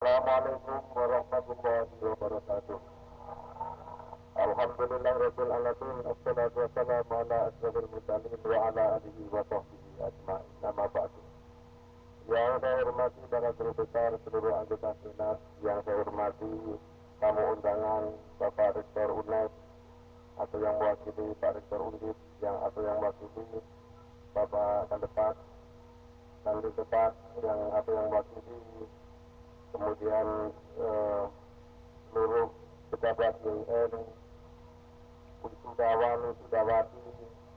Assalamualaikum warahmatullahi wabarakatuh. Alhamdulillahirabbil alamin. Assalatu wassalamu ala asyrofil mursalin wa ala alihi wa sahbihi ajma'in. Amma ba'du. Yang saya hormati para guru besar seluruh anggota Senat, yang saya hormati tamu undangan Bapak Rektor UNES atau yang mewakili Pak Rektor Undip, atau yang mewakili Bapak Kandepak, yang atau yang mewakili kemudian seluruh pejabat YN, wisudawan, wisudawati,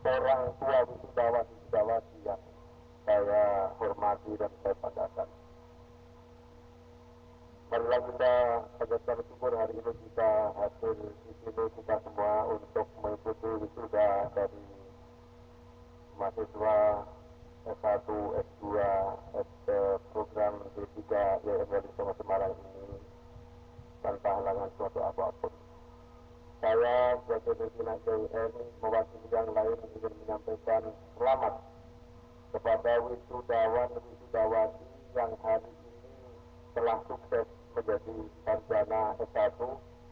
orang tua wisudawan, wisudawati yang saya hormati dan saya banggakan. Marilah kita panjatkan syukur hari ini kita hadir di sini kita semua untuk mengikuti wisuda dari mahasiswa S1, S2, program D3 YN Wali Songo Semarang ini tanpa halangan suatu apapun. Saya sebagai pimpinan YN mewakili yang lain ingin menyampaikan selamat kepada wisudawan wisudawati yang hari ini telah sukses menjadi sarjana S1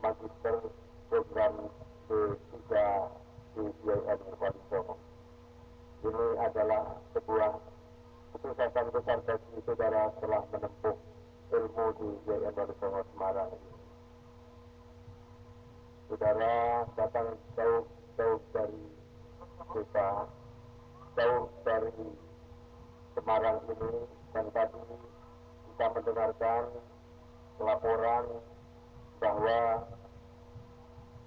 magister program D3 di YN Wali Songo. Ini adalah sebuah kesuksesan besar bagi saudara telah menempuh ilmu di YN Wali Songo Semarang ini. Saudara datang jauh dari desa, jauh dari Semarang ini, dan tadi kita mendengarkan laporan bahwa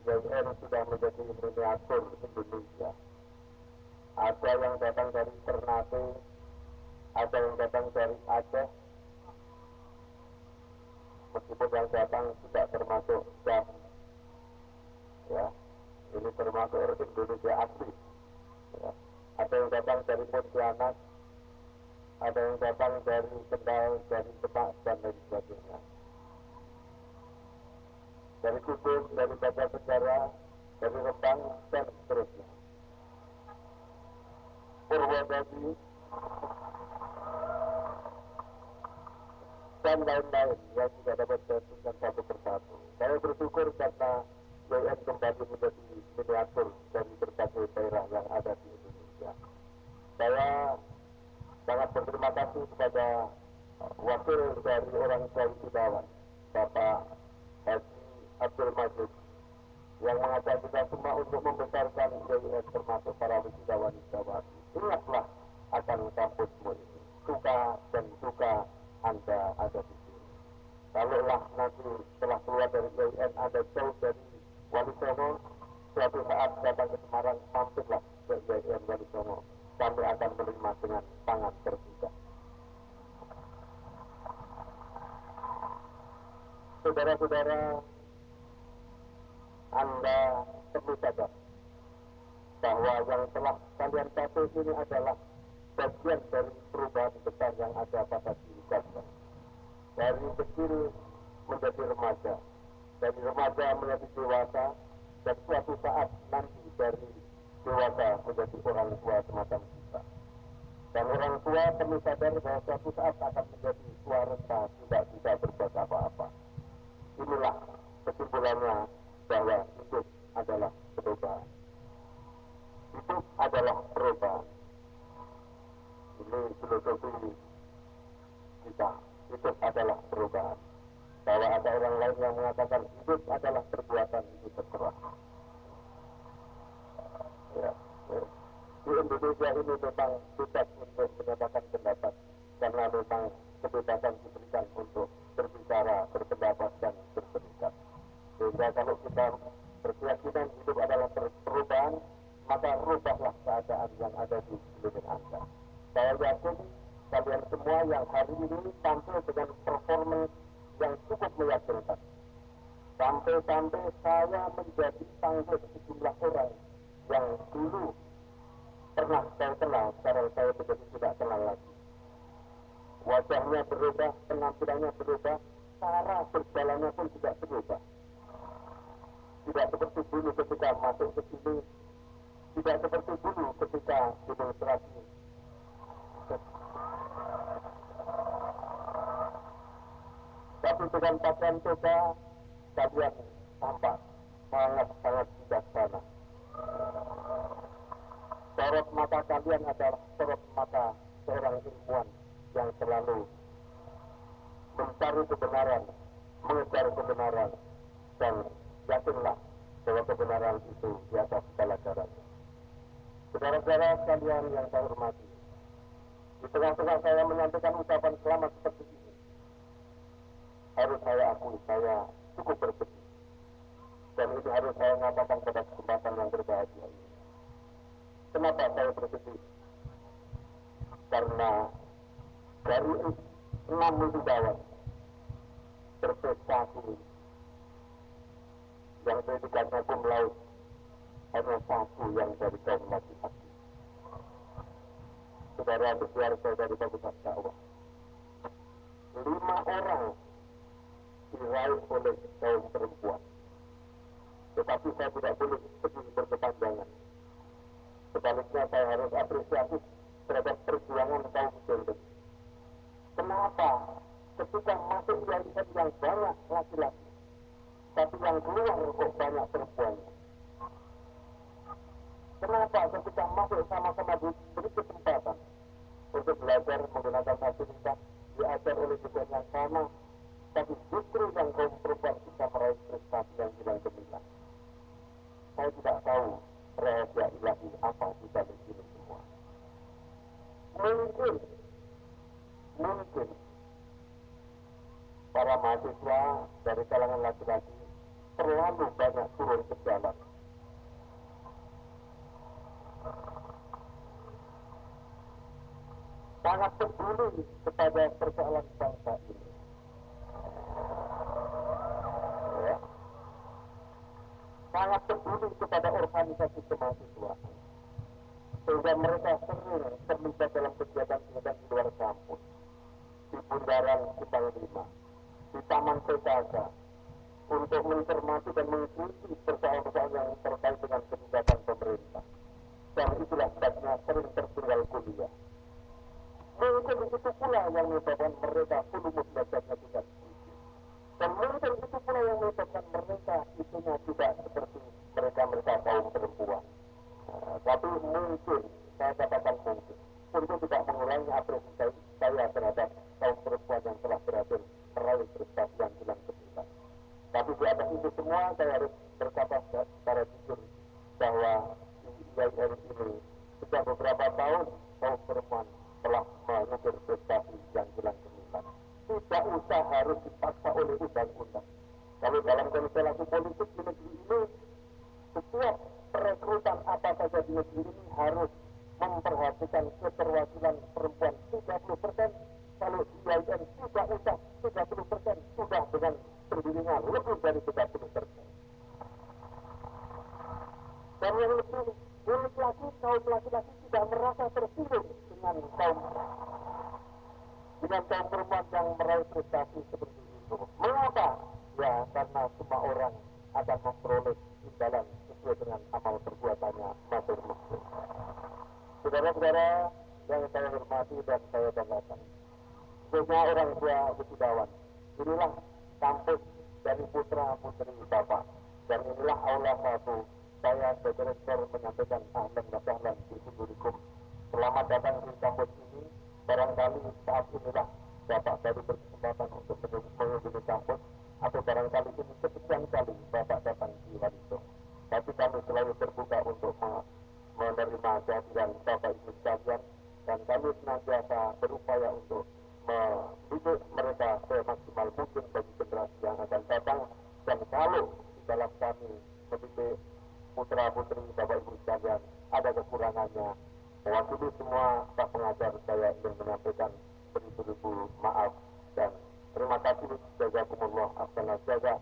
YN sudah menjadi miniatur Indonesia. Ada yang datang dari Ternate, ada yang datang dari Aceh, meskipun yang datang tidak termasuk Jambi. Ya, ini termasuk Indonesia asli. Ya. Ada yang datang dari Pontianak, ada yang datang dari Kendal, dari Demak, dan lain sebagainya. Dari Kudus, dari Banjarnegara, dari Rembang, dan seterusnya. Purwodadi, dan lain-lain yang tidak dapat saya sebutkan satu persatu. Saya bersyukur karena YN kembali menjadi miniatur dari berbagai daerah yang ada di Indonesia. Saya sangat berterima kasih kepada wakil dari orang tua wisudawan, Bapak Haji Abdul Majid, yang mengajak kita semua untuk membesarkan YN termasuk para wisudawan wisudawati. Ingatlah akan kampusmu ini, suka dan suka Anda ada di sini. Kalaulah nanti setelah keluar dari YN Anda jauh dari Wali Songo, suatu saat datang ke Semarang, mampirlah ke YN Wali Songo. Kami akan menerima dengan tangan terbuka. Saudara-saudara, Anda perlu sadar bahwa yang telah kalian capai ini adalah bagian dari perubahan besar yang ada pada diri kalian. Dari kecil menjadi remaja, dari remaja menjadi dewasa, dan suatu saat nanti dari dewasa menjadi orang tua semacam kita. Dan orang tua perlu sadar bahwa suatu saat akan menjadi tua renta, tidak bisa berbuat apa-apa. Inilah kesimpulannya bahwa hidup adalah perubahan. Hidup adalah perubahan. Ini filosofi kita. Hidup adalah perubahan. Bahwa ada orang lain yang mengatakan hidup adalah perbuatan, itu terserah. Ya. Di Indonesia ini memang bebas untuk menyatakan pendapat, karena memang kebebasan diberikan untuk berbicara, berpendapat, dan berserikat. Sehingga kalau kita berkeyakinan hidup adalah perubahan, maka rubahlah keadaan yang ada di sekeliling Anda. Saya yakin kalian semua yang hari ini tampil dengan performance yang cukup meyakinkan. Sampai-sampai saya menjadi panggil sejumlah orang yang dulu pernah saya kenal, sekarang saya menjadi tidak kenal lagi. Wajahnya berubah, penampilannya berubah, cara berjalannya pun juga berubah. Tidak seperti dulu ketika masuk ke sini, tidak seperti dulu ketika demonstrasi. Tapi dengan pakaian toga kalian tampak sangat-sangat bijaksana. Sorot mata kalian adalah sorot mata seorang ilmuwan yang selalu mencari kebenaran, mengejar kebenaran, dan yakinlah bahwa kebenaran itu di atas segala galanya. Saudara-saudara sekalian yang saya hormati, di tengah-tengah saya menyampaikan ucapan selamat seperti ini, harus saya akui saya cukup bersedih. Dan ini harus saya nyatakan pada kesempatan yang berbahagia ini. Kenapa saya bersedih? Karena dari 6 wisudawan berprestasi yang predikatnya cum laude, hanya 1 yang dari kaum laki-laki. Saudara berkeluarga dari fakultas dakwah, 5 orang diraih oleh kaum perempuan. Tetapi saya tidak boleh sedih berkepanjangan. Sebaliknya saya harus apresiasi terhadap perjuangan kaum gender. Kenapa ketika masuk yayasan yang banyak laki-laki, tapi yang keluar kok banyak perempuan? Kenapa ketika masuk sama-sama diberi kesempatan untuk belajar menggunakan fasilitas, diajar oleh dosen yang sama, tapi justru yang kaum perempuan bisa meraih prestasi yang bilang gemilang? Saya tidak tahu rahasia ilahi apa di balik ini semua. Mungkin para mahasiswa dari kalangan laki-laki terlalu banyak turun ke jalan. Sangat peduli kepada persoalan bangsa ini. Ya. Sangat peduli kepada organisasi kemahasiswaan. Sehingga mereka sering terlibat dalam kegiatan-kegiatan di luar kampus, di bundaran Simpang 5, di Taman PKK, untuk mencermati dan mengikuti persoalan-persoalan yang terkait dengan kebijakan pemerintah. Dan itulah sebabnya sering tertinggal kuliah. Mungkin itu pula yang menyebabkan mereka volume belajarnya tidak sedikit. Dan mungkin itu pula yang menyebabkan mereka isunya tidak seperti mereka kaum perempuan. Tapi mungkin, saya katakan mungkin, untuk tidak mengurangi apresiasi saya terhadap kaum perempuan yang telah berhasil meraih prestasi yang bilang gemilang. Tapi di atas itu semua saya harus berkata secara jujur bahwa di IAIN ini sejak beberapa tahun kaum perempuan telah mengukir prestasi yang bilang gemilang. Tidak usah harus dipaksa oleh undang-undang. Kalau dalam konstelasi politik di negeri ini, setiap perekrutan apa saja di negeri ini harus memperhatikan keterwakilan perempuan 30%. Kalau di IAIN tidak usah 30%, sudah dengan pembimbingan lebih dari 30%. Dan yang lebih unik lagi, kaum laki-laki tidak merasa tersinggung dengan kaum perempuan yang meraih prestasi seperti itu. Mengapa? Ya, karena semua orang akan memperoleh imbalan sesuai dengan amal perbuatannya masing-masing. Saudara-saudara yang saya hormati dan saya banggakan, khususnya orang tua wisudawan, inilah kampus dari putra-putri Bapak, dan inilah aula 1. Saya sebagai rektor menyampaikan ahlan wa sahlan di Sudurikum. Selamat datang di kampus ini. Barangkali saat inilah Bapak baru berkesempatan untuk mengunjungi kampus, atau barangkali ini kesekian kali Bapak datang di Waliso. Tapi kami selalu terbuka untuk menerima kehadiran Bapak Ibu sekalian, dan kami senantiasa berupaya untuk mendidik mereka semaksimal mungkin bagi generasi yang akan datang. Dan kalau di dalam kami mendidik putra-putri Bapak Ibu sekalian ada kekurangannya, mewakili semua staf pengajar, saya ingin menyampaikan beribu-ribu maaf dan terima kasih. Jazakumullah, ahsanal jazaa.